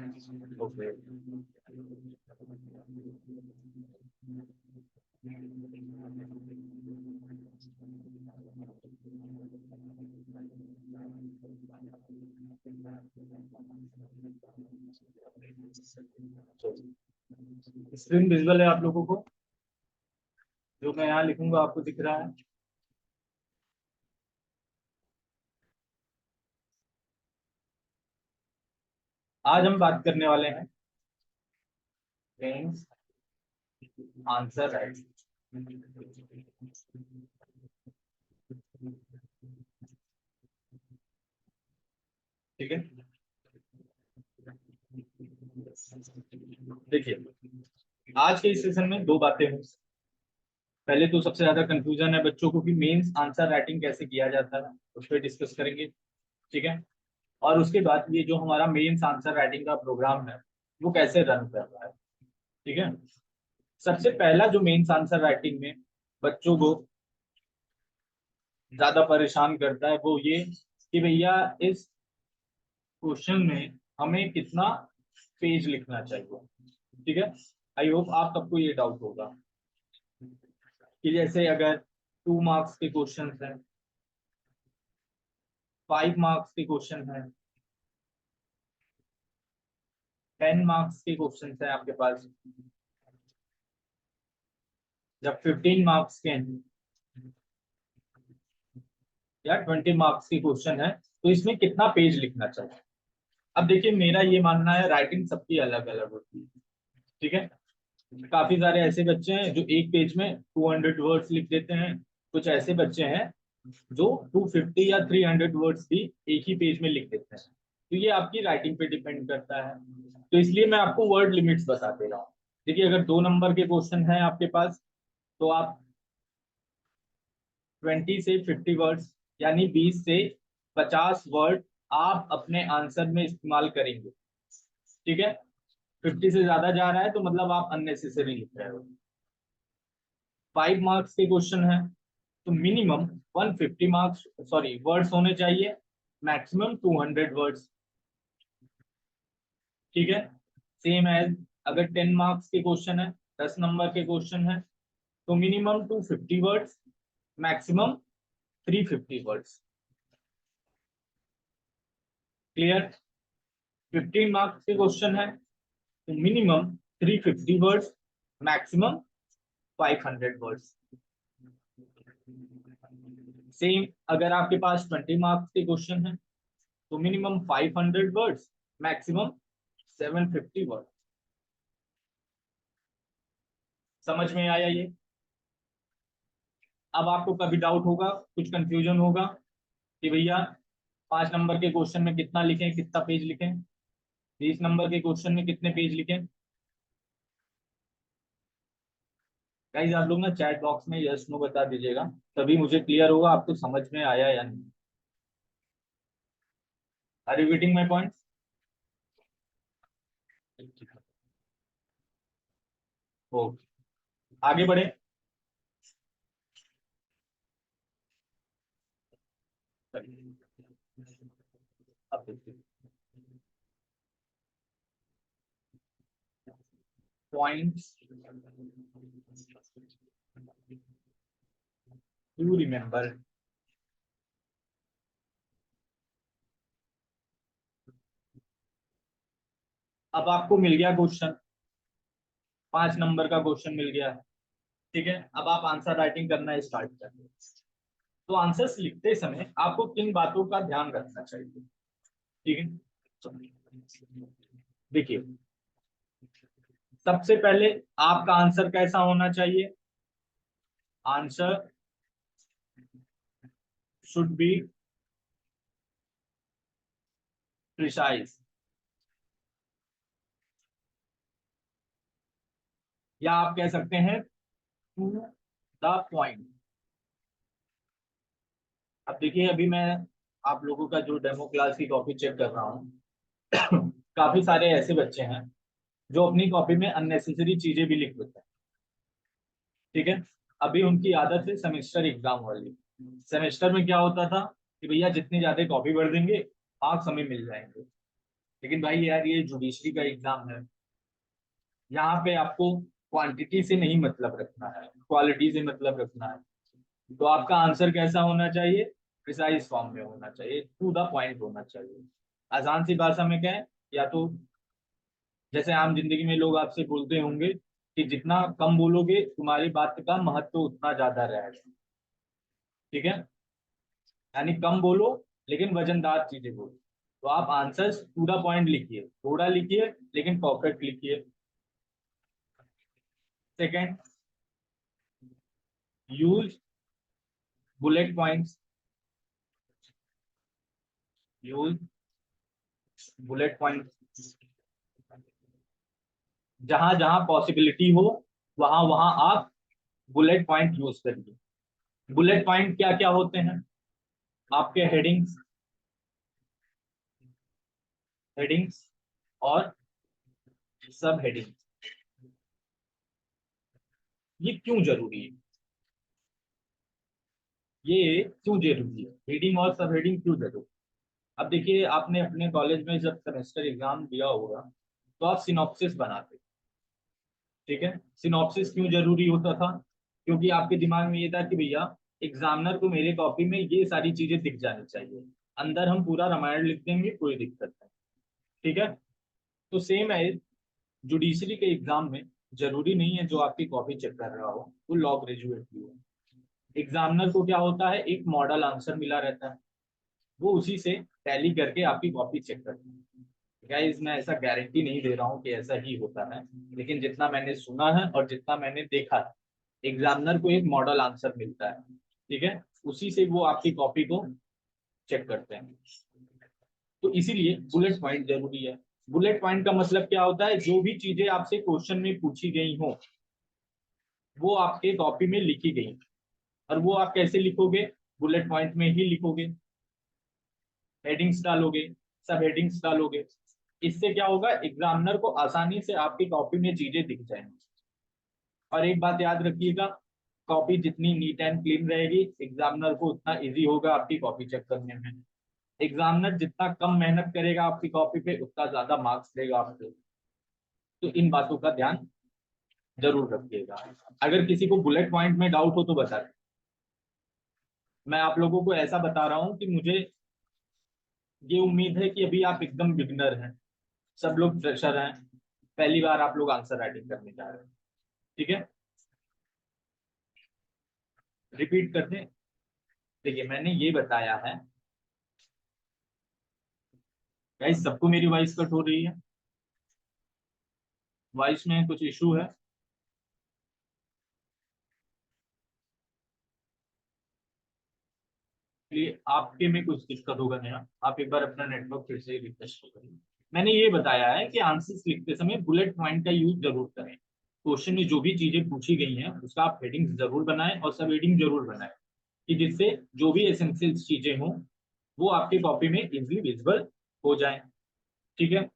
Okay, screen visual है आप लोगों को? जो मैं यहाँ लिखूंगा आपको दिख रहा है? आज हम बात करने वाले हैं मेंस आंसर राइट। ठीक है, देखिए आज के इस सेशन में दो बातें हैं। पहले तो सबसे ज्यादा कंफ्यूजन है बच्चों को कि मेंस आंसर राइटिंग कैसे किया जाता है, उस पर डिस्कस करेंगे। ठीक है, और उसके बाद ये जो हमारा मेंस आंसर राइटिंग का प्रोग्राम है वो कैसे रन कर रहा है। ठीक है, सबसे पहला जो मेंस आंसर राइटिंग में बच्चों को ज्यादा परेशान करता है वो ये कि भैया इस क्वेश्चन में हमें कितना पेज लिखना चाहिए। ठीक है, आई होप आप सबको ये डाउट होगा कि जैसे अगर 2 मार्क्स के क्वेश्चन हैं, 5 मार्क्स के क्वेश्चन है, 10 मार्क्स के क्वेश्चन है आपके पास, जब 15 मार्क्स के हैं या 20 मार्क्स के क्वेश्चन है, तो इसमें कितना पेज लिखना चाहिए। अब देखिए मेरा ये मानना है राइटिंग सबकी अलग अलग होती है। ठीक है, काफी सारे ऐसे बच्चे हैं जो एक पेज में 200 वर्ड्स लिख देते हैं, कुछ ऐसे बच्चे हैं जो 250 या 300 वर्ड्स भी एक ही पेज में लिख देते हैं। तो ये आपकी राइटिंग पे डिपेंड करता है, तो इसलिए मैं आपको वर्ड लिमिट्स बता दे रहा हूँ। देखिए अगर 2 नंबर के क्वेश्चन है आपके पास, तो आप 20 से 50 वर्ड्स यानी 20 से 50 वर्ड आप अपने आंसर में इस्तेमाल करेंगे। ठीक है, 50 से ज्यादा जा रहा है तो मतलब आप अननेसेसरी लिख रहे हो। 5 मार्क्स के क्वेश्चन है तो मिनिमम 150 मार्क्स सॉरी वर्ड्स होने चाहिए, मैक्सिमम 200 वर्ड्स। ठीक है, सेम एज अगर 10 मार्क्स के क्वेश्चन है, 10 नंबर के क्वेश्चन है, तो minimum 250 words, maximum 350 words. Clear? 15 marks के क्वेश्चन है तो minimum 350 words, maximum 500 words. Same अगर आपके पास 20 मार्क्स के क्वेश्चन है तो मिनिमम 500 वर्ड्स, मैक्सिमम 750 वर्ड। समझ में आया ये? अब आपको कभी डाउट होगा, कुछ कंफ्यूजन होगा कि भैया 5 नंबर के क्वेश्चन में कितना लिखें, कितना पेज लिखें, 20 नंबर के क्वेश्चन में कितने पेज लिखें। गाइस आप लोग ना चैट बॉक्स में यस नो बता दीजिएगा, तभी मुझे क्लियर होगा आपको समझ में आया या नहीं। Are you getting my point? Okay, आगे बढ़े। अब देखिए पॉइंट्स टू रिमेंबर। अब आपको मिल गया क्वेश्चन, 5 नंबर का क्वेश्चन मिल गया है। ठीक है, अब आप आंसर राइटिंग करना स्टार्ट कर दो। तो आंसर्स लिखते समय आपको किन बातों का ध्यान रखना चाहिए? ठीक है, देखिए सबसे पहले आपका आंसर कैसा होना चाहिए? आंसर शुड बी प्रिसाइज, या आप कह सकते हैं टू द पॉइंट। अब देखिए अभी मैं आप लोगों का जो डेमो क्लास की कॉपी चेक कर रहा हूँ काफी सारे ऐसे बच्चे हैं जो अपनी कॉपी में अननेसेसरी चीजें भी लिख देते हैं। ठीक है, अभी उनकी आदत है सेमेस्टर एग्जाम वाली। सेमेस्टर में क्या होता था कि भैया जितनी ज्यादा कॉपी भर देंगे मार्क्स हमें मिल जाएंगे। लेकिन भाई यार ये जुडिशरी का एग्जाम है, यहाँ पे आपको क्वांटिटी से नहीं मतलब रखना है, क्वालिटी से मतलब रखना है। तो आपका आंसर कैसा होना चाहिए? प्रिसाइज फॉर्म में होना चाहिए, टू द पॉइंट होना चाहिए। आसान सी भाषा में क्या है, या तो जैसे आम जिंदगी में लोग आपसे बोलते होंगे कि जितना कम बोलोगे तुम्हारी बात का महत्व उतना ज्यादा रहेगा। ठीक है, यानी कम बोलो लेकिन वजनदार चीजें बोलो। तो आप आंसर्स पूरा पॉइंट लिखिए, थोड़ा लिखिए लेकिन परफेक्ट लिखिए। Second, use bullet points. Use bullet point, जहां जहां पॉसिबिलिटी हो वहां वहां आप बुलेट पॉइंट यूज करिए। बुलेट पॉइंट क्या क्या होते हैं? आपके हेडिंग्स, हेडिंग्स और सब हेडिंग्स। ये क्यों जरूरी है? ये क्यों जरूरी है, हेडिंग और सब हेडिंग क्यों जरूरी? अब देखिए, आपने अपने कॉलेज में जब सेमेस्टर एग्जाम दिया होगा तो आप सिनॉप्सिस बनाते। ठीक है, सिनॉप्सिस क्यों जरूरी होता था? क्योंकि आपके दिमाग में ये था कि भैया एग्जामिनर को मेरे कॉपी में ये सारी चीजें दिख जानी चाहिए, अंदर हम पूरा रामायण लिख देंगे, कोई दिक्कत नहीं। ठीक है, तो सेम है जुडिशरी के एग्जाम में। जरूरी नहीं है जो आपकी कॉपी चेक कर रहा हो वो लॉ ग्रेजुएट भी हो। एग्जामिनर को क्या होता है, एक मॉडल आंसर मिला रहता है, वो उसी से टैली करके आपकी कॉपी चेक करते हैं। गाइस मैं ऐसा गारंटी नहीं दे रहा हूँ कि ऐसा ही होता है, लेकिन जितना मैंने सुना है और जितना मैंने देखा है, एग्जामिनर को एक मॉडल आंसर मिलता है, ठीक है, उसी से वो आपकी कॉपी को चेक करते हैं। तो इसीलिए बुलेट पॉइंट जरूरी है। बुलेट पॉइंट का मतलब क्या होता है, जो भी चीजें आपसे क्वेश्चन में पूछी गई हो वो आपके कॉपी में लिखी गई। और वो आप कैसे लिखोगे? बुलेट पॉइंट में ही लिखोगे, हेडिंग्स डालोगे, सब हेडिंग्स डालोगे। इससे क्या होगा, एग्जामिनर को आसानी से आपकी कॉपी में चीजें दिख जाएंगी। और एक बात याद रखिएगा, कॉपी जितनी नीट एंड क्लीन रहेगी एग्जामिनर को उतना इजी होगा आपकी कॉपी चेक करने में। एग्जामिनर जितना कम मेहनत करेगा आपकी कॉपी पे उतना ज्यादा मार्क्स देगा आपको। तो इन बातों का ध्यान जरूर रखिएगा। अगर किसी को बुलेट पॉइंट में डाउट हो तो बता दें। मैं आप लोगों को ऐसा बता रहा हूँ कि मुझे ये उम्मीद है कि अभी आप एकदम बिगनर हैं, सब लोग फ्रेशर हैं, पहली बार आप लोग आंसर राइटिंग करने जा रहे हैं। ठीक है, रिपीट करते हैं। देखिए मैंने ये बताया है, गाइस सबको मेरी वॉइस कट हो रही है? वॉइस में कुछ इशू है? इसलिए आपके में कुछ दिक्कत होगा नया, आप एक बार अपना नेटवर्क फिर से रिफ्रेश करिए। मैंने ये बताया है कि आंसर्स लिखते समय बुलेट पॉइंट का यूज जरूर करें। क्वेश्चन में जो भी चीजें पूछी गई हैं उसका आप हेडिंग जरूर बनाएं और सब हेडिंग जरूर बनाएं, कि जिससे जो भी एसेंशियल चीजें हों वो आपकी कॉपी में इजिली विजिबल हो जाए। ठीक है,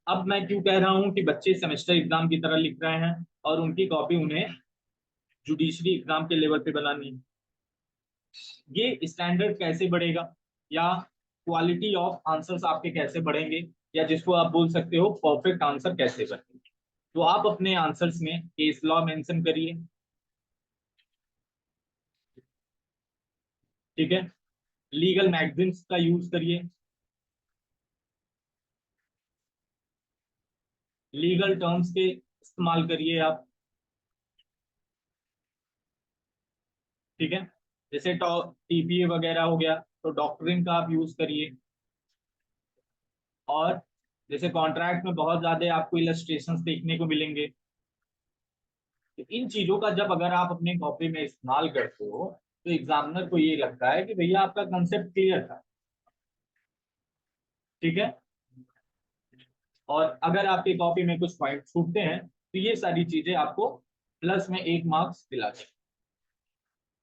अब मैं क्यों कह रहा हूँ कि बच्चे सेमेस्टर एग्जाम की तरह लिख रहे हैं और उनकी कॉपी उन्हें जुडिशरी एग्जाम के लेवल पे बनानी है। ये स्टैंडर्ड कैसे बढ़ेगा, या क्वालिटी ऑफ आंसर्स आपके कैसे बढ़ेंगे, या जिसको आप बोल सकते हो परफेक्ट आंसर कैसे बनेंगे? तो आप अपने आंसर्स में केस लॉ मेंशन करिए। ठीक है, लीगल मैगजीन्स का यूज करिए, लीगल टर्म्स के इस्तेमाल करिए आप। ठीक है, जैसे टीपीए वगैरह हो गया तो डॉक्ट्रिन का आप यूज करिए। और जैसे कॉन्ट्रैक्ट में बहुत ज्यादा आपको इलस्ट्रेशंस देखने को मिलेंगे। तो इन चीजों का जब अगर आप अपने कॉपी में इस्तेमाल करते हो तो एग्जामिनर को ये लगता है कि भैया आपका कंसेप्ट क्लियर था। ठीक है, और अगर आपकी कॉपी में कुछ पॉइंट छूटते हैं तो ये सारी चीजें आपको प्लस में 1 मार्क्स दिलाते हैं।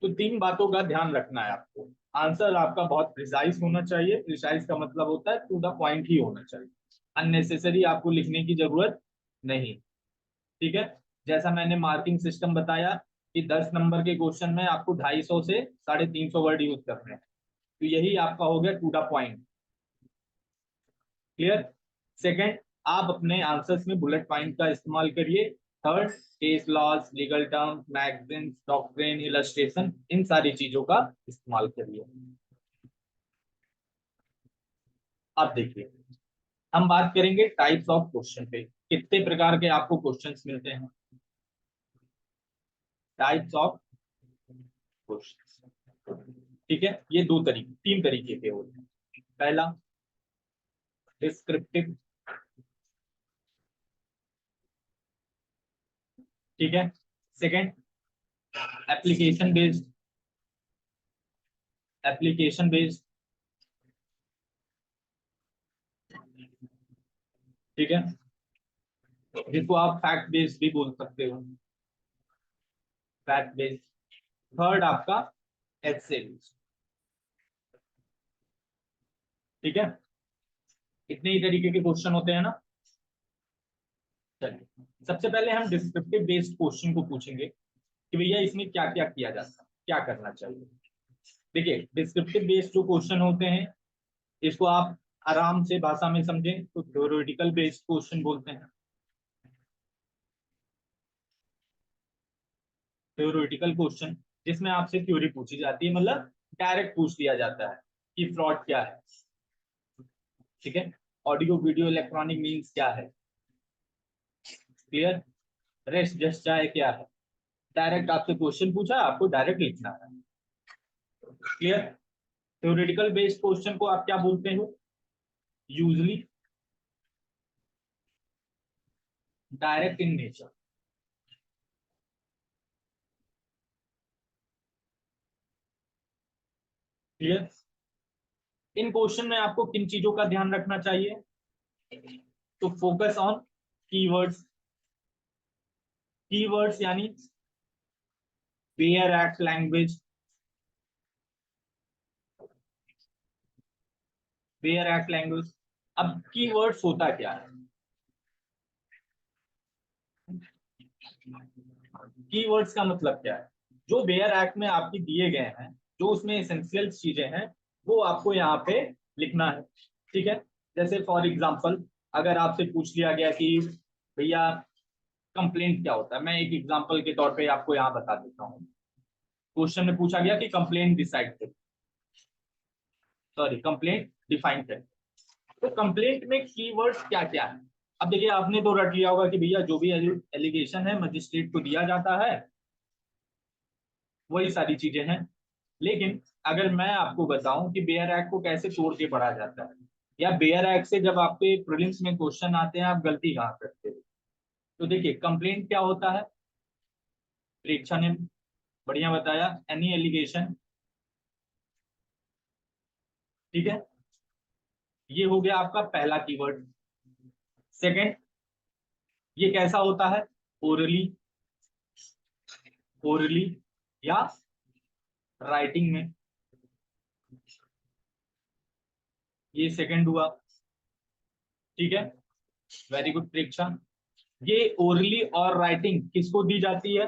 तो 3 बातों का ध्यान रखना है आपको। आंसर आपका बहुत प्रिसाइज होना चाहिए, प्रिसाइज का मतलब होता है टू द पॉइंट ही होना चाहिए, अननेसेसरी आपको लिखने की जरूरत नहीं। ठीक है, जैसा मैंने मार्किंग सिस्टम बताया कि 10 नंबर के क्वेश्चन में आपको 250 से 350 वर्ड यूज करने हैं, तो यही आपका हो गया to the point. Clear. Second, आप अपने आंसर्स में बुलेट पॉइंट का इस्तेमाल करिए। Third, case laws, legal term, magazine, doctrine, illustration, इन सारी चीजों का इस्तेमाल करिए। अब देखिए, हम बात करेंगे टाइप्स ऑफ क्वेश्चन पे, कितने प्रकार के आपको क्वेश्चंस मिलते हैं। टाइप्स ऑफ क्वेश्चन, ठीक है, ये दो तरीके, तीन तरीके के होते हैं। पहला, डिस्क्रिप्टिव, ठीक है। Second, application based, application based, ठीक है, जिसको आप फैक्ट बेस्ड भी बोल सकते हो, फैक्ट बेस्ड। थर्ड आपका एस्से बेस्ड, ठीक है। इतने ही तरीके के क्वेश्चन होते हैं ना। चलिए, सबसे पहले हम डिस्क्रिप्टिव बेस्ड क्वेश्चन को पूछेंगे कि भैया इसमें क्या क्या किया जा सकता है, क्या करना चाहिए। देखिए, डिस्क्रिप्टिव बेस्ड जो क्वेश्चन होते हैं, इसको आप आराम से भाषा में समझें तो थ्योरेटिकल बेस्ड क्वेश्चन बोलते हैं। थ्योरेटिकल क्वेश्चन, जिसमें आपसे थ्योरी पूछी जाती है, मतलब डायरेक्ट पूछ दिया जाता है कि फ्रॉड क्या है, ठीक है, ऑडियो वीडियो इलेक्ट्रॉनिक मीन्स क्या है, क्लियर, रेस्ट जस्ट चाहे क्या है। डायरेक्ट आपसे क्वेश्चन पूछा, आपको डायरेक्ट लिखना है, क्लियर। थ्योरेटिकल बेस्ड क्वेश्चन को आप क्या बोलते हो, usually direct in nature, clear. इन क्वेश्चन में आपको किन चीजों का ध्यान रखना चाहिए, तो फोकस ऑन कीवर्ड्स, कीवर्ड्स यानी bare act language, bare act language. अब कीवर्ड्स होता क्या है, कीवर्ड्स का मतलब क्या है, जो वेयर एक्ट में आपकी दिए गए हैं, जो उसमें एसेंशियल चीजें हैं, वो आपको यहाँ पे लिखना है, ठीक है। जैसे फॉर एग्जांपल, अगर आपसे पूछ लिया गया कि भैया कंप्लेंट क्या होता है, मैं एक एग्जांपल के तौर पे आपको यहाँ बता देता हूँ। क्वेश्चन में पूछा गया कि कंप्लेंट डिसाइड कर, सॉरी, कंप्लेंट डिफाइन कर। तो कंप्लेंट में कीवर्ड्स क्या क्या है। अब देखिए, आपने तो रट लिया होगा कि भैया जो भी एलिगेशन है मजिस्ट्रेट को दिया जाता है, वही सारी चीजें हैं। लेकिन अगर मैं आपको बताऊं कि बेयर एक्ट को कैसे तोड़ के पढ़ा जाता है, या बेयर एक्ट से जब आपके प्रीलिम्स में क्वेश्चन आते हैं आप गलती कहाँ करते हो, तो देखिए, कंप्लेंट क्या होता है, प्रेक्षा ने बढ़िया बताया, एनी एलिगेशन, ठीक है। ये हो गया आपका पहला कीवर्ड। सेकंड, ये कैसा होता है, ओरली, ओरली या राइटिंग में, ये सेकंड हुआ, ठीक है। वेरी गुड प्रेक्षा। ये ओरली और राइटिंग किसको दी जाती है,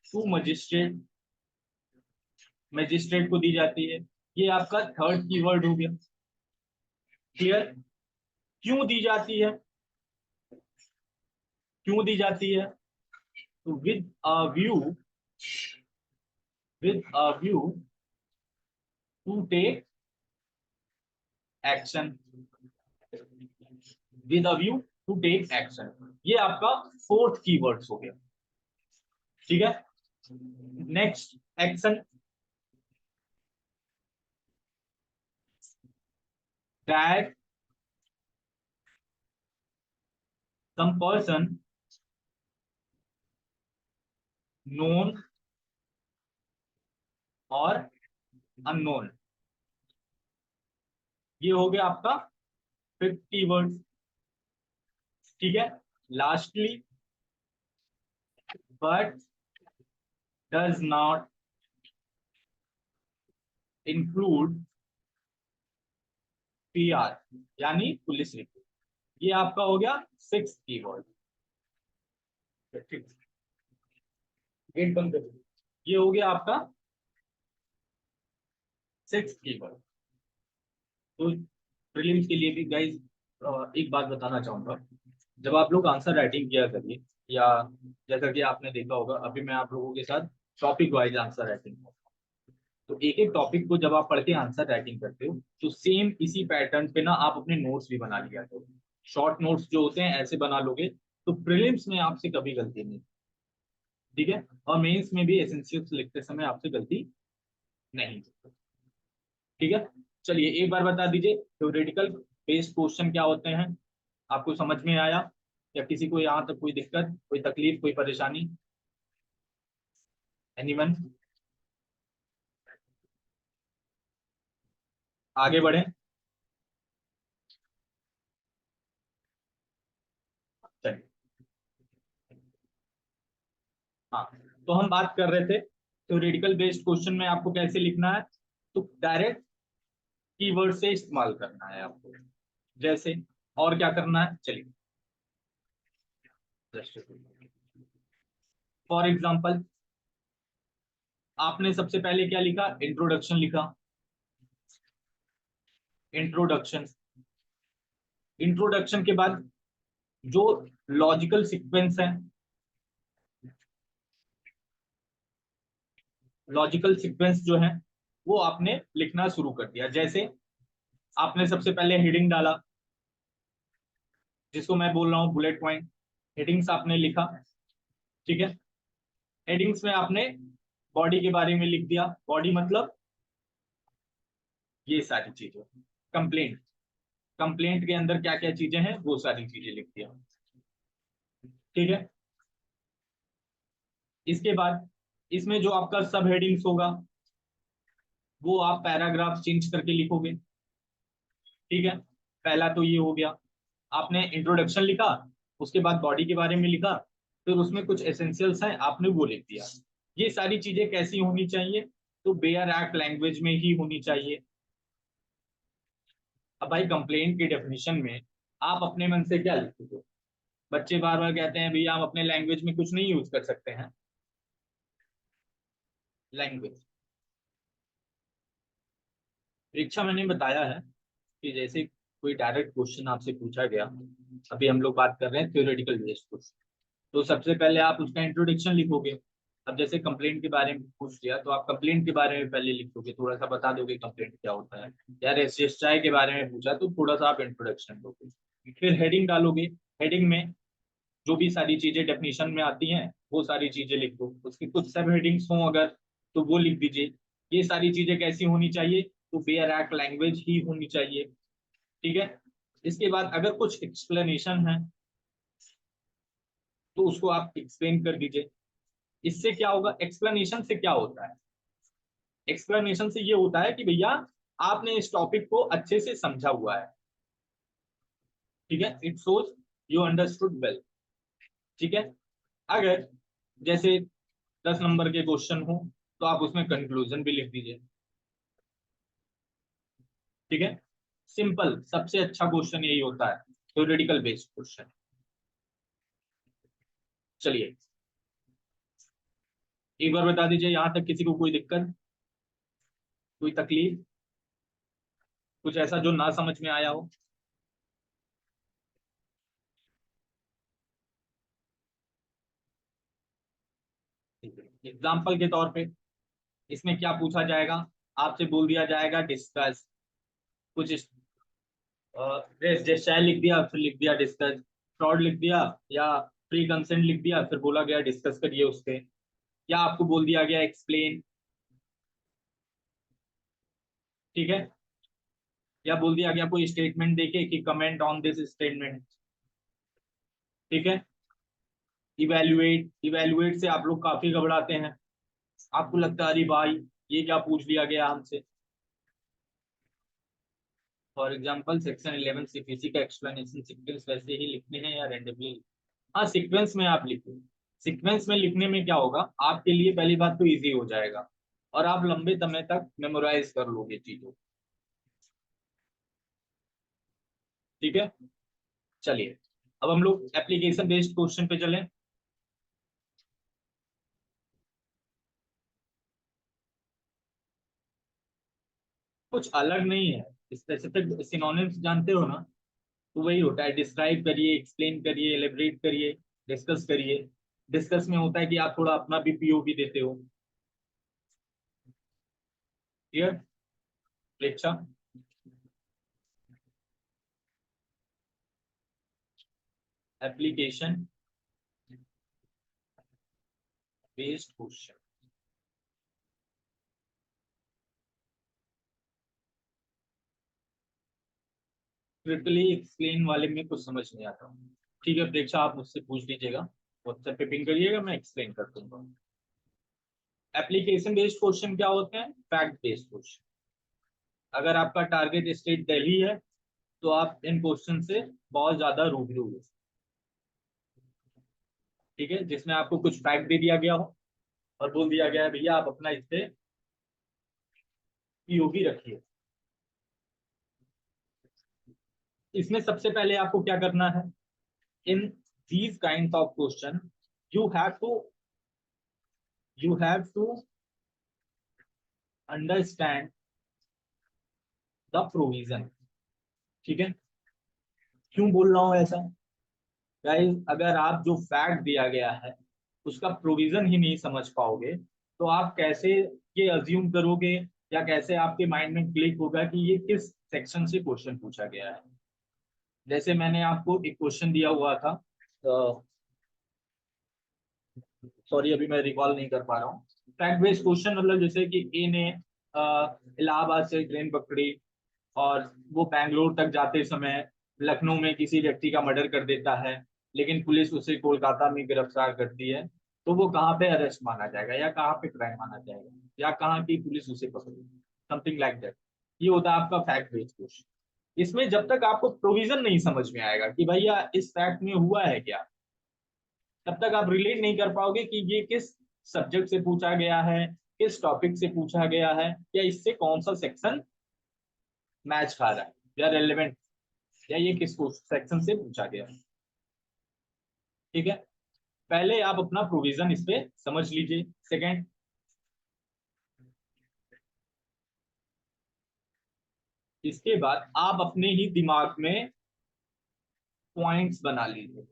टू मजिस्ट्रेट, मजिस्ट्रेट को दी जाती है। ये आपका थर्ड कीवर्ड हो गया, क्लियर। क्यों दी जाती है, क्यों दी जाती है, तो with a view, with a view to take action, with a view to take action, ये आपका फोर्थ कीवर्ड्स हो गया, ठीक है। Next, action, that some person known और अननोन, ये हो गया आपका फिफ्थ कीवर्ड, ठीक है। Lastly, but does not include PR, यानी पुलिस रिपोर्ट, ये आपका हो गया सिक्स कीवर्ड। गेट बंद कर दो। ये हो गया आपका सिक्स कीवर्ड। तो प्रीलिम्स के लिए भी गाइस एक बात बताना चाहूंगा, जब आप लोग आंसर राइटिंग किया करिए, या जैसा कि आपने देखा होगा अभी मैं आप लोगों के साथ टॉपिक वाइज आंसर राइटिंग, तो एक एक टॉपिक को जब आप पढ़ के आंसर राइटिंग करते हो तो सेम इसी पैटर्न पे ना आप अपने नोट्स भी बना लिया करो। शॉर्ट नोट्स जो होते हैं ऐसे बना लोगे तो प्रीलिम्स में आपसे कभी गलती नहीं, ठीक है, और मेंस में भी एसेंशियल्स लिखते समय आपसे गलती नहीं, ठीक है। चलिए एक बार बता दीजिए थ्योरेटिकल बेस्ड क्वेश्चन क्या होते हैं, आपको समझ में आया, या किसी को यहाँ तक कोई दिक्कत, कोई तकलीफ, कोई परेशानी? एनीवन? आगे बढ़े। चलिए, हाँ, तो हम बात कर रहे थे थ्योरेटिकल बेस्ड क्वेश्चन में आपको कैसे लिखना है, तो डायरेक्ट कीवर्ड से इस्तेमाल करना है आपको, जैसे, और क्या करना है, चलिए। फॉर एग्जाम्पल, आपने सबसे पहले क्या लिखा, इंट्रोडक्शन लिखा। इंट्रोडक्शन, इंट्रोडक्शन के बाद जो लॉजिकल सीक्वेंस है, लॉजिकल सीक्वेंस जो है वो आपने लिखना शुरू कर दिया। जैसे आपने सबसे पहले हेडिंग डाला, जिसको मैं बोल रहा हूँ बुलेट पॉइंट, हेडिंग्स आपने लिखा, ठीक है। हेडिंग्स में आपने बॉडी के बारे में लिख दिया, बॉडी मतलब ये सारी चीजें, कंप्लेंट, कंप्लेंट के अंदर क्या क्या चीजें हैं वो सारी चीजें लिख दिया, ठीक है। इसके बाद इसमें जो आपका सब हेडिंग्स होगा वो आप पैराग्राफ चेंज करके लिखोगे, ठीक है। पहला तो ये हो गया, आपने इंट्रोडक्शन लिखा, उसके बाद बॉडी के बारे में लिखा, फिर उसमें कुछ एसेंशियल्स हैं आपने वो लिख दिया। ये सारी चीजें कैसी होनी चाहिए, तो बेयर एक्ट लैंग्वेज में ही होनी चाहिए। अब भाई कंप्लेंट की डेफिनेशन में आप अपने मन से क्या लिखोगे? बच्चे बार बार कहते हैं भैया हम अपने लैंग्वेज में कुछ नहीं यूज कर सकते हैं, लैंग्वेज। परीक्षा मैंने बताया है कि जैसे कोई डायरेक्ट क्वेश्चन आपसे पूछा गया, अभी हम लोग बात कर रहे हैं थ्योरेटिकल बेस्ड क्वेश्चन, तो सबसे पहले आप उसका इंट्रोडक्शन लिखोगे। अब जैसे कंप्लेंट के बारे में पूछ दिया तो आप कंप्लेंट के बारे में पहले लिखोगे, थोड़ा सा बता दोगे कंप्लेंट क्या होता है। यार एसएसआई के बारे में पूछा तो थोड़ा सा आप इंट्रोडक्शन दोगे, फिर हेडिंग डालोगे। हेडिंग में जो भी सारी चीजें डेफिनेशन में आती हैं वो सारी चीजें लिख दो, उसकी कुछ सब हेडिंग्स हों अगर तो वो लिख दीजिए। ये सारी चीजें कैसी होनी चाहिए, तो बेयर एक्ट लैंग्वेज ही होनी चाहिए, ठीक है। इसके बाद अगर कुछ एक्सप्लेनेशन है तो उसको आप एक्सप्लेन कर दीजिए। इससे क्या होगा, एक्सप्लेनेशन से क्या होता है, एक्सप्लेनेशन से ये होता है कि भैया आपने इस टॉपिक को अच्छे से समझा हुआ है, ठीक है, it shows you understood well, ठीक है। अगर जैसे 10 नंबर के क्वेश्चन हो तो आप उसमें कंक्लूजन भी लिख दीजिए, ठीक है। सिंपल, सबसे अच्छा क्वेश्चन यही होता है, थ्योरेटिकल बेस्ड क्वेश्चन। चलिए एक बार बता दीजिए यहां तक किसी को कोई दिक्कत, कोई तकलीफ, कुछ ऐसा जो ना समझ में आया हो? एग्जाम्पल के तौर पे इसमें क्या पूछा जाएगा, आपसे बोल दिया जाएगा डिस्कस, कुछ जैसे लिख दिया फिर लिख दिया डिस्कस, फ्रॉड लिख दिया, या फ्री कंसेंट लिख दिया फिर बोला गया डिस्कस करिए उस पे, या आपको बोल दिया गया एक्सप्लेन, ठीक है, या बोल दिया गया कोई स्टेटमेंट देके कि कमेंट ऑन दिस स्टेटमेंट, ठीक है। इवेल्युएट, इवेल्युएट से आप लोग काफी घबराते हैं, आपको लगता है अरे भाई ये क्या पूछ लिया गया हमसे। फॉर एग्जाम्पल सेक्शन 11 सीपीसी का एक्सप्लेनेशन सीक्वेंस वैसे ही लिखने हैं या रेंडमली? हाँ, सीक्वेंस में आप लिखो। सीक्वेंस में लिखने में क्या होगा, आपके लिए पहली बात तो इजी हो जाएगा और आप लंबे समय तक मेमोराइज कर लोगे चीजों, ठीक है। चलिए अब हम लोग एप्लीकेशन बेस्ड क्वेश्चन पे चलें। कुछ अलग नहीं है, स्पेसिफिक सिनोनिम्स जानते हो ना, तो वही होता है, डिस्क्राइब करिए, एक्सप्लेन करिए, एलिब्रेट करिए, डिस्कस करिए। डिस्कस में होता है कि आप थोड़ा अपना भी पीओवी देते हो। Clear Preksha? Application based question. ट्रिपली एक्सप्लेन वाले में कुछ समझ नहीं आता। ठीक है प्रेक्षा, आप मुझसे पूछ लीजिएगा, व्हाट्सएप पे पिंग करिएगा, मैं एक्सप्लेन कर दूंगा। एप्लीकेशन बेस्ड क्वेश्चन क्या होते हैं? Fact based question. अगर आपका टारगेट स्टेट दिल्ली है तो आप इन क्वेश्चन से बहुत ज्यादा रूबरू हो। ठीक है, जिसमें आपको कुछ फैक्ट दे दिया गया हो और बोल दिया गया है भैया आप अपना इस पे पीओवी रखिए। इसमें सबसे पहले आपको क्या करना है? In these kind of question you have to you have to understand the provision. ठीक है, क्यों बोल रहा हूं ऐसा? गाइस, अगर आप जो फैक्ट दिया गया है उसका प्रोविजन ही नहीं समझ पाओगे तो आप कैसे ये अज्यूम करोगे, या कैसे आपके माइंड में क्लिक होगा कि ये किस सेक्शन से क्वेश्चन पूछा गया है? जैसे मैंने आपको एक क्वेश्चन दिया हुआ था, सॉरी अभी मैं रिकॉल नहीं कर पा रहा हूँ। फैक्ट बेस्ड क्वेश्चन मतलब जैसे कि ए ने इलाहाबाद से ट्रेन पकड़ी और वो बैंगलोर तक जाते समय लखनऊ में किसी व्यक्ति का मर्डर कर देता है, लेकिन पुलिस उसे कोलकाता में गिरफ्तार करती है। तो वो कहाँ पे अरेस्ट माना जाएगा, या कहाँ पे क्राइम माना जाएगा, या कहाँ की पुलिस उसे पकड़ेगी? Something like that. ये होता है आपका फैक्ट बेस्ड क्वेश्चन। इसमें जब तक आपको प्रोविजन नहीं समझ में आएगा कि भैया इस फैक्ट में हुआ है क्या, तब तक आप रिलेट नहीं कर पाओगे कि ये किस सब्जेक्ट से पूछा गया है, किस टॉपिक से पूछा गया है, या इससे कौन सा सेक्शन मैच खा रहा है, या रेलेवेंट, या ये किस सेक्शन से पूछा गया है। ठीक है, पहले आप अपना प्रोविजन इस पे समझ लीजिए। सेकंड, इसके बाद आप अपने ही दिमाग में पॉइंट्स बना लीजिए,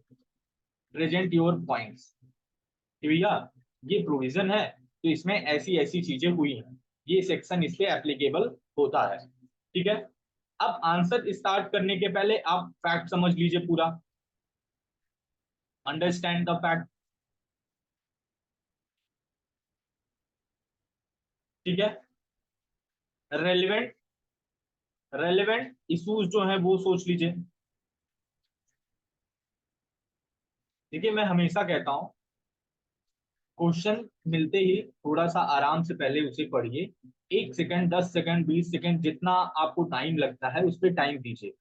प्रेजेंट योर पॉइंट्स कि भैया ये प्रोविजन है तो इसमें ऐसी ऐसी चीजें हुई हैं, ये सेक्शन इस पे एप्लीकेबल होता है। ठीक है, अब आंसर स्टार्ट करने के पहले आप फैक्ट समझ लीजिए पूरा, अंडरस्टैंड द फैक्ट। ठीक है, रेलिवेंट रेलिवेंट इश्यूज जो है वो सोच लीजिए। देखिए, मैं हमेशा कहता हूं क्वेश्चन मिलते ही थोड़ा सा आराम से पहले उसे पढ़िए। 1 सेकंड, 10 सेकंड, 20 सेकंड, जितना आपको टाइम लगता है उस पर टाइम दीजिए।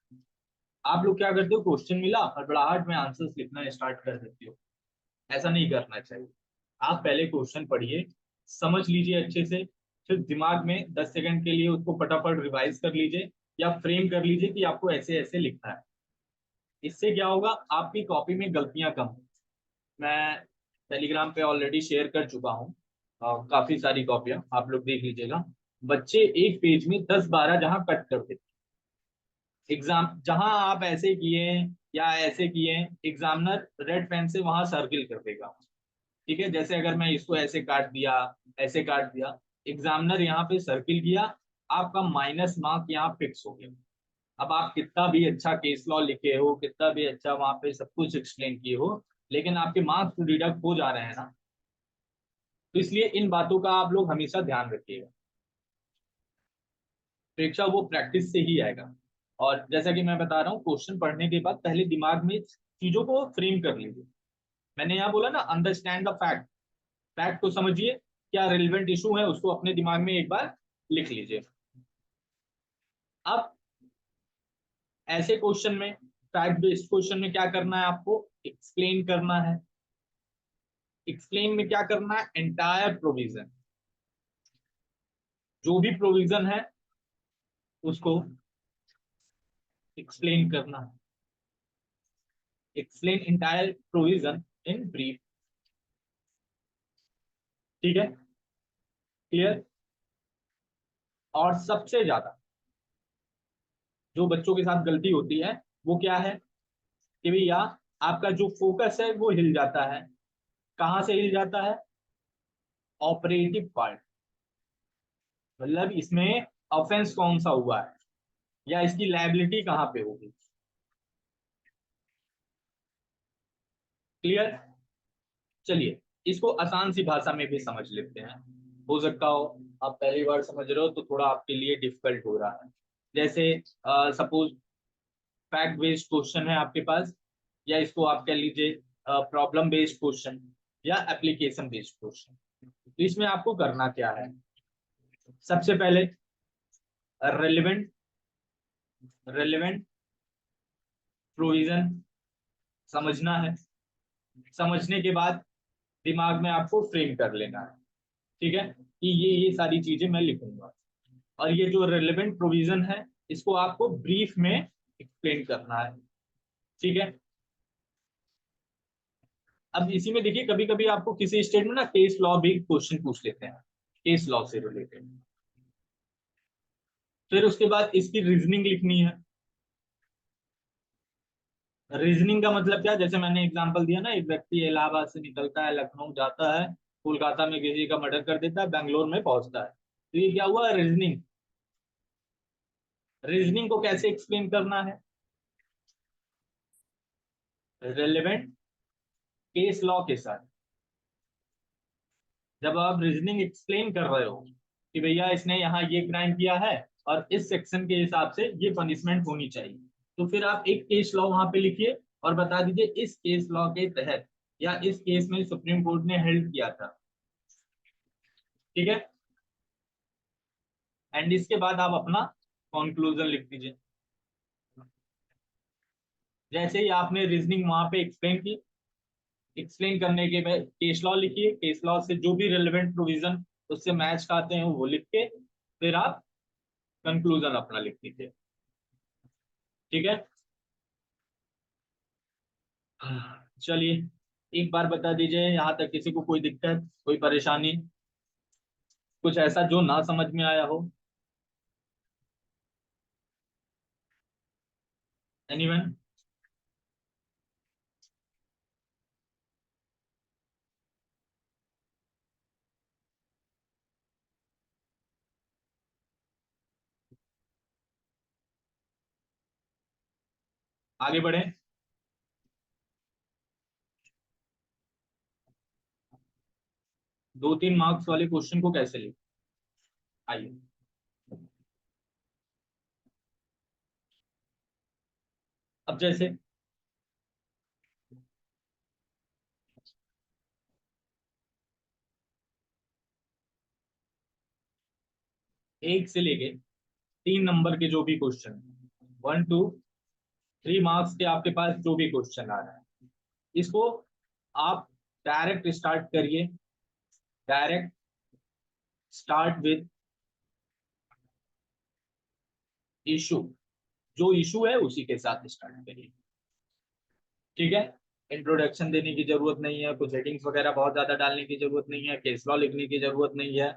आप लोग क्या करते हो, क्वेश्चन मिला और बड़ाहट में आंसर्स लिखना स्टार्ट कर देते हो। ऐसा नहीं करना चाहिए। आप पहले क्वेश्चन पढ़िए, समझ लीजिए अच्छे से, फिर दिमाग में 10 सेकंड के लिए उसको फटाफट रिवाइज कर लीजिए, या फ्रेम कर लीजिए कि आपको ऐसे ऐसे लिखना है। इससे क्या होगा, आपकी कॉपी में गलतियां कम होंगी। मैं टेलीग्राम पे ऑलरेडी शेयर कर चुका हूँ काफी सारी कॉपियां, आप लोग देख लीजिएगा। बच्चे एक पेज में 10-12 जहां कट कर देते, एग्जाम जहां आप ऐसे किए या ऐसे किए, एग्जामिनर रेड पेन से वहां सर्किल कर देगा। ठीक है, जैसे अगर मैं इसको ऐसे काट दिया, ऐसे काट दिया, एग्जामिनर यहाँ पे सर्किल किया, आपका माइनस मार्क यहाँ फिक्स हो गया। अब आप कितना भी अच्छा केस लॉ लिखे हो, कितना भी अच्छा वहां पे सब कुछ एक्सप्लेन किए हो, लेकिन आपके मार्क्स तो डिडक्ट हो जा रहे हैं ना। तो इसलिए इन बातों का आप लोग हमेशा ध्यान रखिएगा। परीक्षा वो प्रैक्टिस से ही आएगा। और जैसा कि मैं बता रहा हूँ, क्वेश्चन पढ़ने के बाद पहले दिमाग में चीजों को फ्रेम कर लीजिए। मैंने यहाँ बोला ना, अंडरस्टैंड द फैक्ट। फैक्ट को समझिए, क्या रिलेवेंट इशू है उसको अपने दिमाग में एक बार लिख लीजिए। अब ऐसे क्वेश्चन में, फैक्ट बेस्ड क्वेश्चन में क्या करना है, आपको एक्सप्लेन करना है। एक्सप्लेन में क्या करना है, एंटायर प्रोविजन, जो भी प्रोविजन है उसको एक्सप्लेन करना है। Explain entire provision in brief. ठीक है, क्लियर? और सबसे ज्यादा जो बच्चों के साथ गलती होती है, वो क्या है कि भैया आपका जो फोकस है वो हिल जाता है। कहाँ से हिल जाता है? ऑपरेटिव पार्ट, मतलब इसमें ऑफेंस कौन सा हुआ है या इसकी लायबिलिटी कहाँ पे होगी। क्लियर? चलिए इसको आसान सी भाषा में भी समझ लेते हैं। हो सकता हो आप पहली बार समझ रहे हो तो थोड़ा आपके लिए डिफिकल्ट हो रहा है। जैसे सपोज फैक्ट बेस्ड क्वेश्चन है आपके पास, या इसको आप कह लीजिए प्रॉब्लम बेस्ड क्वेश्चन या एप्लीकेशन बेस्ड क्वेश्चन। तो इसमें आपको करना क्या है? सबसे पहले रेलिवेंट रेलिवेंट प्रोविजन समझना है। समझने के बाद दिमाग में आपको फ्रेम कर लेना है, ठीक है, कि ये सारी चीजें मैं लिखूंगा। और ये जो रेलेवेंट प्रोविजन है इसको आपको ब्रीफ में एक्सप्लेन करना है, ठीक है। अब इसी में देखिए कभी कभी आपको किसी स्टेट में ना केस लॉ भी क्वेश्चन पूछ लेते हैं, केस लॉ से रिलेटेड। फिर उसके बाद इसकी रीजनिंग लिखनी है। रीजनिंग का मतलब क्या? जैसे मैंने एग्जांपल दिया ना, एक व्यक्ति इलाहाबाद से निकलता है, लखनऊ जाता है, कोलकाता में किसी का मर्डर कर देता है, बेंगलोर में पहुंचता है, तो ये क्या हुआ? रीजनिंग। रीजनिंग को कैसे एक्सप्लेन करना है? रेलेवेंट केस लॉ के साथ। जब आप रीजनिंग एक्सप्लेन कर रहे हो कि भैया इसने यहाँ ये क्राइम किया है और इस सेक्शन के हिसाब से ये पनिशमेंट होनी चाहिए, तो फिर आप एक केस लॉ वहां पे लिखिए और बता दीजिए इस केस लॉ के तहत या इस केस में सुप्रीम कोर्ट ने हेल्ड किया था, ठीक है। एंड इसके बाद आप अपना कंक्लूजन लिख दीजिए। जैसे ही आपने रीजनिंग वहां पे एक्सप्लेन की, एक्सप्लेन करने के बाद केस लॉ लिखिए, केस लॉ से जो भी रिलेवेंट प्रोविजन उससे मैच खाते हैं वो लिख के फिर आप कंक्लूजन अपना लिख दीजिए, ठीक है। चलिए एक बार बता दीजिए यहाँ तक किसी को कोई दिक्कत, कोई परेशानी, कुछ ऐसा जो ना समझ में आया हो? एनीवन? आगे बढ़े। 2-3 मार्क्स वाले क्वेश्चन को कैसे लिख, आइए। अब जैसे एक से लेके 3 नंबर के जो भी क्वेश्चन, 1 to 3 मार्क्स के आपके पास जो भी क्वेश्चन आ रहा है, इसको आप डायरेक्ट स्टार्ट करिए। डायरेक्ट स्टार्ट विद इशू, जो इशू है उसी के साथ स्टार्ट करिए, ठीक है। इंट्रोडक्शन देने की जरूरत नहीं है, कुछ हेडिंग्स वगैरह बहुत ज्यादा डालने की जरूरत नहीं है, केस लॉ लिखने की जरूरत नहीं है।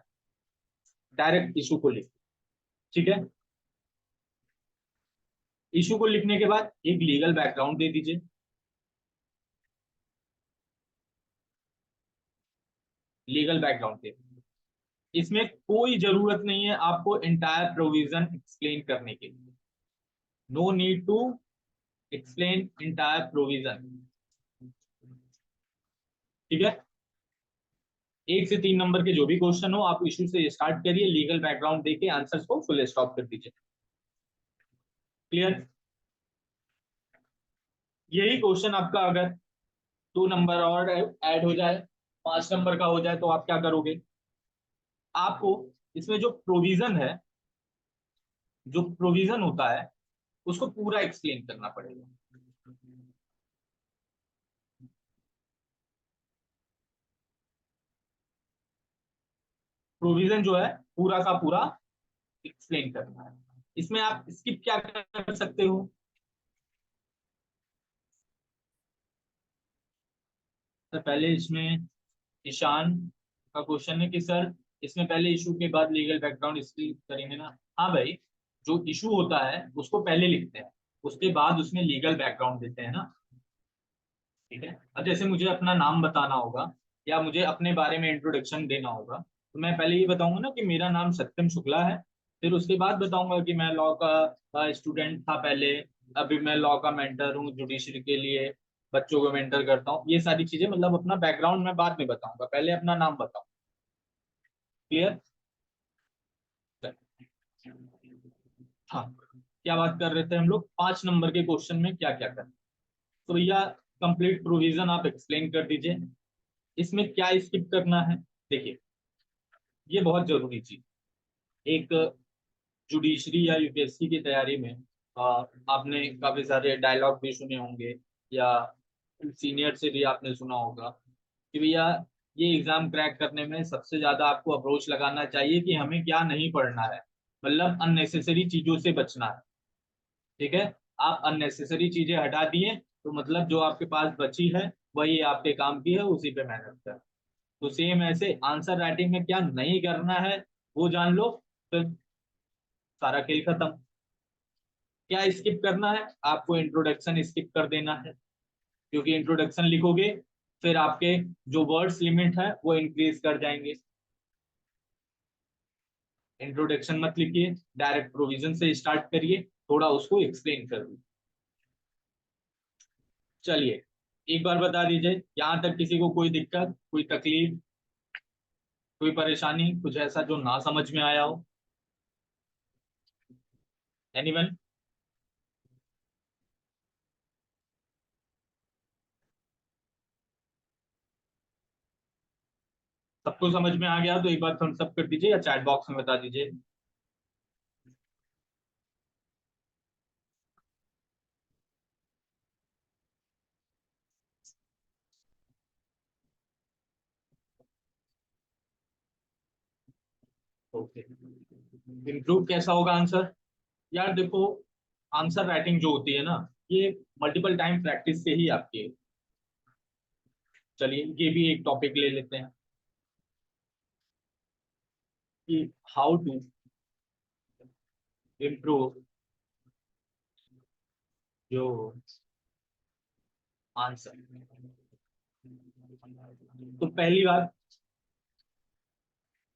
डायरेक्ट इशू को लिख, ठीक है। इशू को लिखने के बाद एक लीगल बैकग्राउंड दे दीजिए। लीगल बैकग्राउंड दे, इसमें कोई जरूरत नहीं है आपको इंटायर प्रोविजन एक्सप्लेन करने के लिए। No need to explain entire provision, ठीक है। 1 से 3 नंबर के जो भी क्वेश्चन हो आप इशू से स्टार्ट करिए, लीगल बैकग्राउंड देके आंसर्स को फुल स्टॉप कर दीजिए। क्लियर? यही क्वेश्चन आपका अगर 2 नंबर और ऐड हो जाए, 5 नंबर का हो जाए, तो आप क्या करोगे? आपको इसमें जो प्रोविजन है, जो प्रोविजन होता है उसको पूरा एक्सप्लेन करना पड़ेगा। प्रोविजन जो है पूरा का पूरा एक्सप्लेन करना है। इसमें आप स्किप क्या कर सकते हो? तो पहले इसमें ईशान का क्वेश्चन है कि सर इसमें पहले इशू के बाद लीगल बैकग्राउंड इसकी करेंगे ना। हाँ भाई, जो इशू होता है उसको पहले लिखते हैं, उसके बाद उसमें लीगल बैकग्राउंड देते हैं ना। ठीक है, अब जैसे मुझे अपना नाम बताना होगा या मुझे अपने बारे में इंट्रोडक्शन देना होगा, तो मैं पहले ये बताऊंगा ना कि मेरा नाम सत्यम शुक्ला है। फिर उसके बाद बताऊंगा कि मैं लॉ का स्टूडेंट था पहले, अभी मैं लॉ का मेंटर हूँ जुडिशरी के लिए, बच्चों को मेंटर करता हूँ। ये सारी चीजें मतलब अपना बैकग्राउंड मैं बाद में बताऊंगा, पहले अपना नाम बताऊँ। क्लियर? हाँ, क्या बात कर रहे थे हम लोग, 5 नंबर के क्वेश्चन में क्या क्या करना। तो भैया कंप्लीट प्रोविजन आप एक्सप्लेन कर दीजिए, इसमें क्या स्किप करना है। देखिए, ये बहुत जरूरी चीज, एक जुडिशरी या यूपीएससी की तैयारी में आपने काफी सारे डायलॉग भी सुने होंगे या सीनियर से भी आपने सुना होगा कि भैया ये एग्जाम क्रैक करने में सबसे ज्यादा आपको अप्रोच लगाना चाहिए कि हमें क्या नहीं पढ़ना है, मतलब अननेसेसरी चीजों से बचना है। ठीक है, आप अननेसेसरी चीजें हटा दिए तो मतलब जो आपके पास बची है वही आपके काम की है, उसी पे मेहनत कर। तो सेम ऐसे आंसर राइटिंग में क्या नहीं करना है वो जान लो, फिर सारा खेल खत्म। क्या स्किप करना है, आपको इंट्रोडक्शन स्किप कर देना है, क्योंकि इंट्रोडक्शन लिखोगे फिर आपके जो वर्ड्स लिमिट है वो इंक्रीज कर जाएंगे। इंट्रोडक्शन मत लिखिए, डायरेक्ट प्रोविजन से स्टार्ट करिए, थोड़ा उसको एक्सप्लेन कर दीजिए। चलिए, एक बार बता दीजिए यहाँ तक किसी को कोई दिक्कत, कोई तकलीफ, कोई परेशानी, कुछ ऐसा जो ना समझ में आया हो। एनीवन? सबको समझ में आ गया तो एक बार थम्स अप कर दीजिए या चैट बॉक्स में बता दीजिए। ओके, इम्प्रूव कैसा होगा आंसर? यार देखो, आंसर राइटिंग जो होती है ना, ये मल्टीपल टाइम प्रैक्टिस से ही आपकी है। चलिए, ये भी एक टॉपिक ले लेते हैं कि हाउ टू इम्प्रूव जो आंसर। तो पहली बात,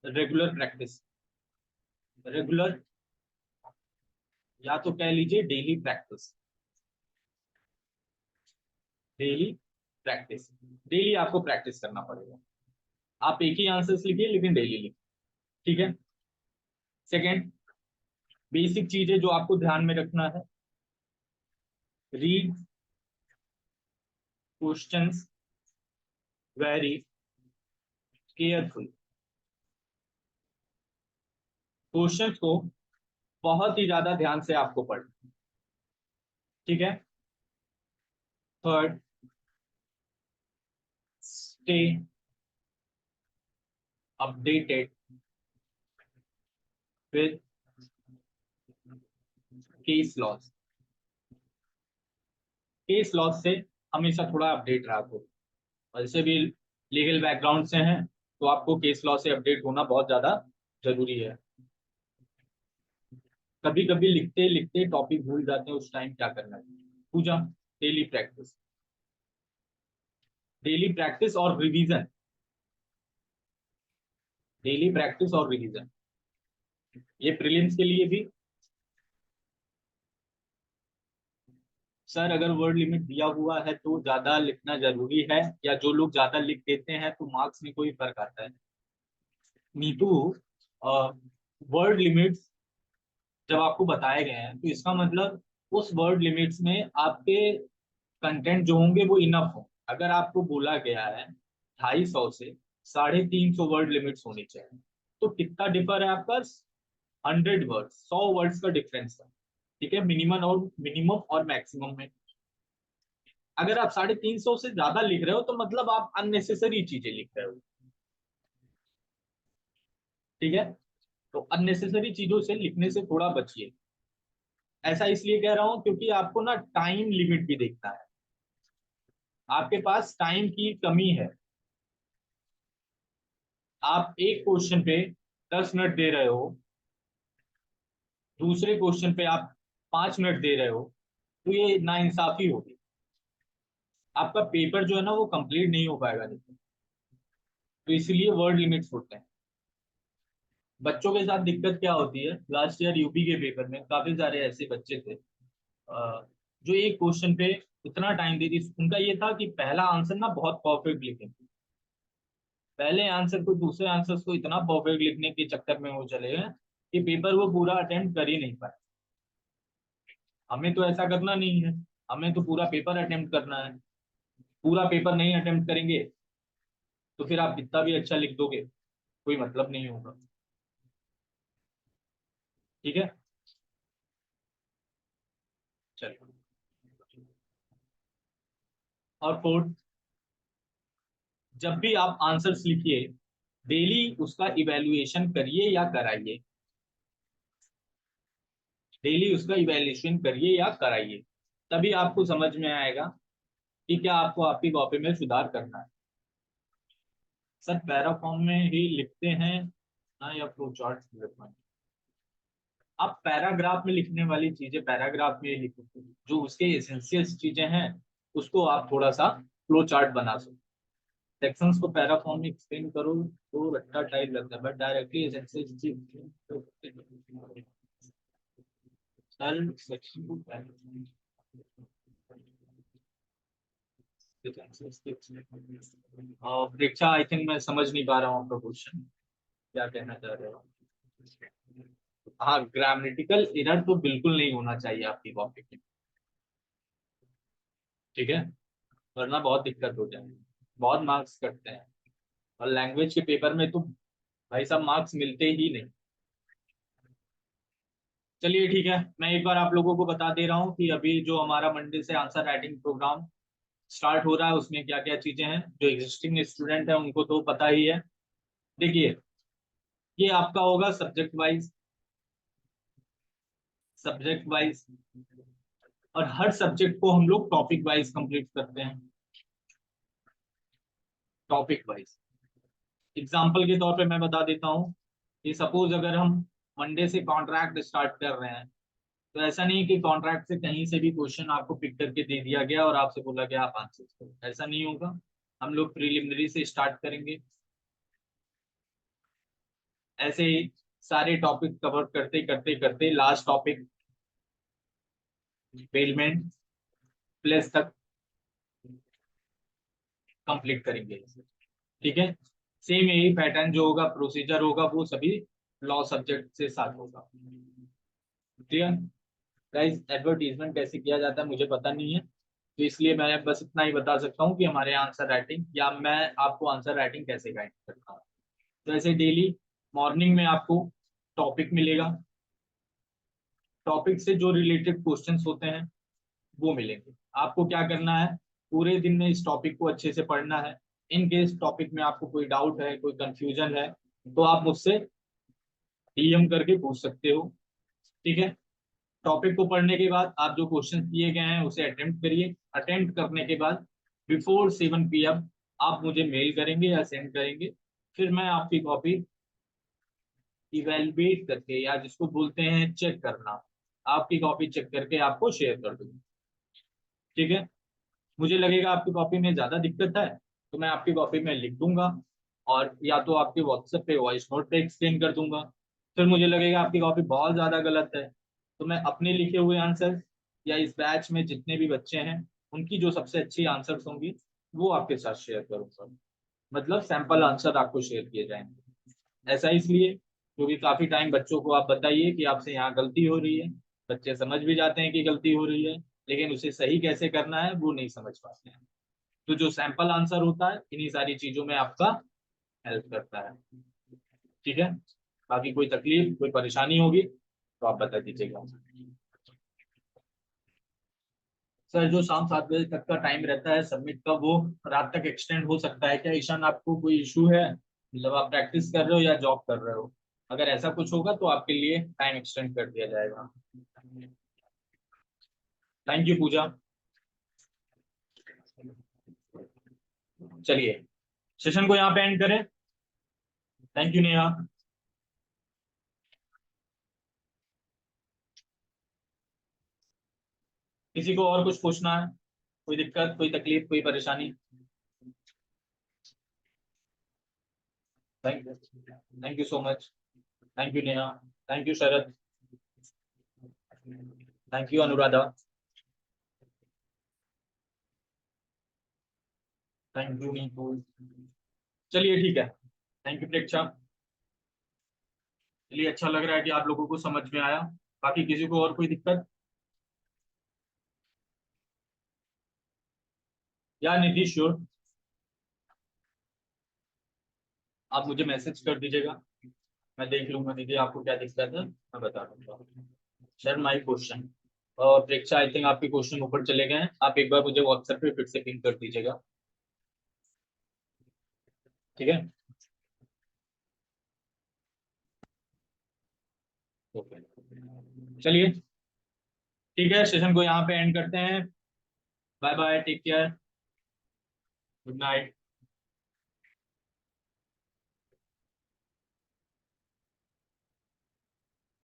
रेगुलर प्रैक्टिस। रेगुलर या तो कह लीजिए daily practice. Daily practice, daily आपको प्रैक्टिस करना पड़ेगा। आप एक ही आंसर्स लिखिए लेकिन डेली लिखिए। ठीक है। सेकेंड, बेसिक चीजें जो आपको ध्यान में रखना है, read questions very careful. Questions को बहुत ही ज्यादा ध्यान से आपको पढ़ना। ठीक है। Third, stay updated with case laws. Case laws से हमेशा थोड़ा अपडेट रखो। वैसे भी लीगल बैकग्राउंड से हैं तो आपको केस लॉ से अपडेट होना बहुत ज्यादा जरूरी है। कभी कभी लिखते लिखते टॉपिक भूल जाते हैं, उस टाइम क्या करना है? पूजा, डेली प्रैक्टिस। डेली प्रैक्टिस और रिवीजन। डेली प्रैक्टिस और रिवीजन, ये प्रीलिम्स के लिए भी। सर अगर वर्ड लिमिट दिया हुआ है तो ज्यादा लिखना जरूरी है, या जो लोग ज्यादा लिख देते हैं तो मार्क्स में कोई फर्क आता है? नीतू, वर्ड लिमिट्स जब आपको बताए गए हैं तो इसका मतलब उस वर्ड लिमिट्स में आपके कंटेंट जो होंगे वो इनफ हो। अगर आपको बोला गया है 250 से 350 वर्ड लिमिट्स होनी चाहिए, तो कितना डिफर है आपका? 100 वर्ड, 100 वर्ड्स का डिफरेंस है। ठीक है, मिनिमम और मैक्सिमम में। अगर आप 350 से ज्यादा लिख रहे हो तो मतलब आप अननेसेसरी चीजें लिख रहे हो। ठीक है, तो अननेसेसरी चीजों से लिखने से थोड़ा बचिए। ऐसा इसलिए कह रहा हूं क्योंकि आपको ना टाइम लिमिट भी देखना है, आपके पास टाइम की कमी है। आप एक क्वेश्चन पे 10 मिनट दे रहे हो, दूसरे क्वेश्चन पे आप 5 मिनट दे रहे हो, तो ये नाइंसाफी होगी, आपका पेपर जो है ना वो कंप्लीट नहीं हो पाएगा देखो। तो इसलिए वर्ड लिमिट्स होते हैं। बच्चों के साथ दिक्कत क्या होती है, लास्ट ईयर यूपी के पेपर में काफी सारे ऐसे बच्चे थे जो एक क्वेश्चन पे इतना टाइम देती, उनका ये था कि पहला आंसर ना बहुत परफेक्ट लिखेंगे, पहले आंसर को दूसरे आंसर को इतना परफेक्ट लिखने के चक्कर में वो चले गए कि पेपर वो पूरा अटेम्प्ट कर ही नहीं पाए। हमें तो ऐसा करना नहीं है, हमें तो पूरा पेपर अटेम्प्ट करना है। पूरा पेपर नहीं अटेम्प्ट करेंगे तो फिर आप कितना भी अच्छा लिख दोगे कोई मतलब नहीं होगा। ठीक है, चलिए। और फोर्थ, जब भी आप आंसर्स लिखिए डेली उसका इवैल्यूएशन करिए या कराइए, डेली उसका इवैल्यूएशन करिए या कराइए, तभी आपको समझ में आएगा कि क्या आपको आपकी कॉपी में सुधार करना है। सर पैरा फॉर्म में ही लिखते हैं ना या फ्लो चार्ट लिखना है? आप पैराग्राफ में लिखने वाली चीजें पैराग्राफ में ही लिखो, जो उसके एसेंशियल चीजें हैं उसको आप थोड़ा सा फ्लो चार्ट बना सकते। सेक्शंस को पैरा फॉर्म में एक्सप्लेन करो तो रट्टा टाइप लगता है, बट डायरेक्टली एसेंशियल चीज सर सेक्शन को परीक्षा आई थिंक मैं समझ नहीं पा रहा हूँ आपका क्वेश्चन क्या कहना चाह रहे हो। हाँ, ग्रामेटिकल एरर तो बिल्कुल नहीं होना चाहिए आपकी कॉपी में, ठीक है, वरना बहुत दिक्कत हो जाएगी, बहुत मार्क्स कटते हैं। और लैंग्वेज के पेपर में तो भाई साहब मार्क्स मिलते ही नहीं। चलिए ठीक है, मैं एक बार आप लोगों को बता दे रहा हूँ कि अभी जो हमारा मंडे से आंसर राइटिंग प्रोग्राम स्टार्ट हो रहा है उसमें क्या क्या चीजें हैं, जो एग्जिस्टिंग स्टूडेंट है उनको तो पता ही है। देखिए, ये आपका होगा सब्जेक्ट वाइज, सब्जेक्ट वाइज, और हर सब्जेक्ट को हम लोग टॉपिक वाइज कंप्लीट करते हैं, टॉपिक वाइज। एग्जाम्पल के तौर पे मैं बता देता हूँ कि सपोज अगर हम मंडे से कॉन्ट्रैक्ट स्टार्ट कर रहे हैं, तो ऐसा नहीं कि कॉन्ट्रैक्ट से कहीं से भी क्वेश्चन आपको पिक करके दे दिया गया और आपसे बोला गया आप आंसर करो, ऐसा नहीं होगा। हम लोग प्रिलिमिनरी से स्टार्ट करेंगे, ऐसे ही सारे टॉपिक कवर करते करते करते लास्ट टॉपिक पेमेंट प्लेस तक कंप्लीट करेंगे, ठीक है। सेम यही पैटर्न जो होगा, प्रोसीजर होगा, वो सभी लॉ सब्जेक्ट से साथ होगा। क्लियर गाइस, एडवर्टीजमेंट कैसे किया जाता है मुझे पता नहीं है, तो इसलिए मैं बस इतना ही बता सकता हूँ कि हमारे आंसर राइटिंग या मैं आपको आंसर राइटिंग कैसे गाइड करता हूँ। तो ऐसे डेली मॉर्निंग में आपको टॉपिक मिलेगा, टॉपिक से जो रिलेटेड क्वेश्चंस होते हैं वो मिलेंगे। आपको क्या करना है, पूरे दिन में इस टॉपिक को अच्छे से पढ़ना है। इन केस टॉपिक में आपको कोई डाउट है, कोई कंफ्यूजन है, तो आप मुझसे डीएम करके पूछ सकते हो, ठीक है। टॉपिक को पढ़ने के बाद आप जो क्वेश्चन किए गए हैं उसे अटेम्प्ट करिए, अटेम्प्ट करने के बाद बिफोर 7 PM आप मुझे मेल करेंगे या सेंड करेंगे, फिर मैं आपकी कॉपी इवेलुएट करके, या जिसको बोलते हैं चेक करना, आपकी कॉपी चेक करके आपको शेयर कर दूंगा, ठीक है। मुझे लगेगा आपकी कॉपी में ज्यादा दिक्कत है तो मैं आपकी कॉपी में लिख दूंगा, और या तो आपके व्हाट्सएप पे वॉइस नोट पे एक्सप्लेन कर दूंगा। फिर मुझे लगेगा आपकी कॉपी बहुत ज्यादा गलत है तो मैं अपने लिखे हुए आंसर या इस बैच में जितने भी बच्चे हैं उनकी जो सबसे अच्छी आंसर्स होंगी वो आपके साथ शेयर करूंगा, मतलब सैंपल आंसर आपको शेयर किए जाएंगे। ऐसा इसलिए क्योंकि काफी टाइम बच्चों को आप बताइए कि आपसे यहाँ गलती हो रही है, बच्चे समझ भी जाते हैं कि गलती हो रही है, लेकिन उसे सही कैसे करना है वो नहीं समझ पाते हैं। तो जो सैंपल आंसर होता है इन्हीं सारी चीजों में आपका हेल्प करता है, ठीक है। बाकी कोई तकलीफ कोई परेशानी होगी तो आप बता दीजिएगा। सर जो शाम 7 बजे तक का टाइम रहता है सबमिट का, वो रात तक एक्सटेंड हो सकता है क्या ईशान, आपको कोई इशू है, मतलब आप प्रैक्टिस कर रहे हो या जॉब कर रहे हो, अगर ऐसा कुछ होगा तो आपके लिए टाइम एक्सटेंड कर दिया जाएगा। थैंक यू पूजा। चलिए सेशन को यहाँ पे एंड करें। Thank you Neha. किसी को और कुछ पूछना है? कोई दिक्कत, कोई तकलीफ, कोई परेशानी? Thank you so much. Thank you Neha. Thank you Sharad. Thank you Anuradha. Thank you Neetu. चलिए ठीक है। थैंक यू प्रेक्षा। चलिए, अच्छा लग रहा है कि आप लोगों को समझ में आया। बाकी किसी को और कोई दिक्कत? या नीतीश श्योर, आप मुझे मैसेज कर दीजिएगा, मैं देख लूंगा दीदी आपको क्या दिक्कत है, मैं बता दूंगा। Sir my question. और प्रेक्षा आई थिंक आपके क्वेश्चन ऊपर चले गए हैं, आप एक बार मुझे व्हाट्सएप पे फिर से पिंग कर दीजिएगा। ठीक है। ओके। चलिए ठीक है, सेशन को यहाँ पे एंड करते हैं। Bye bye, take care, good night.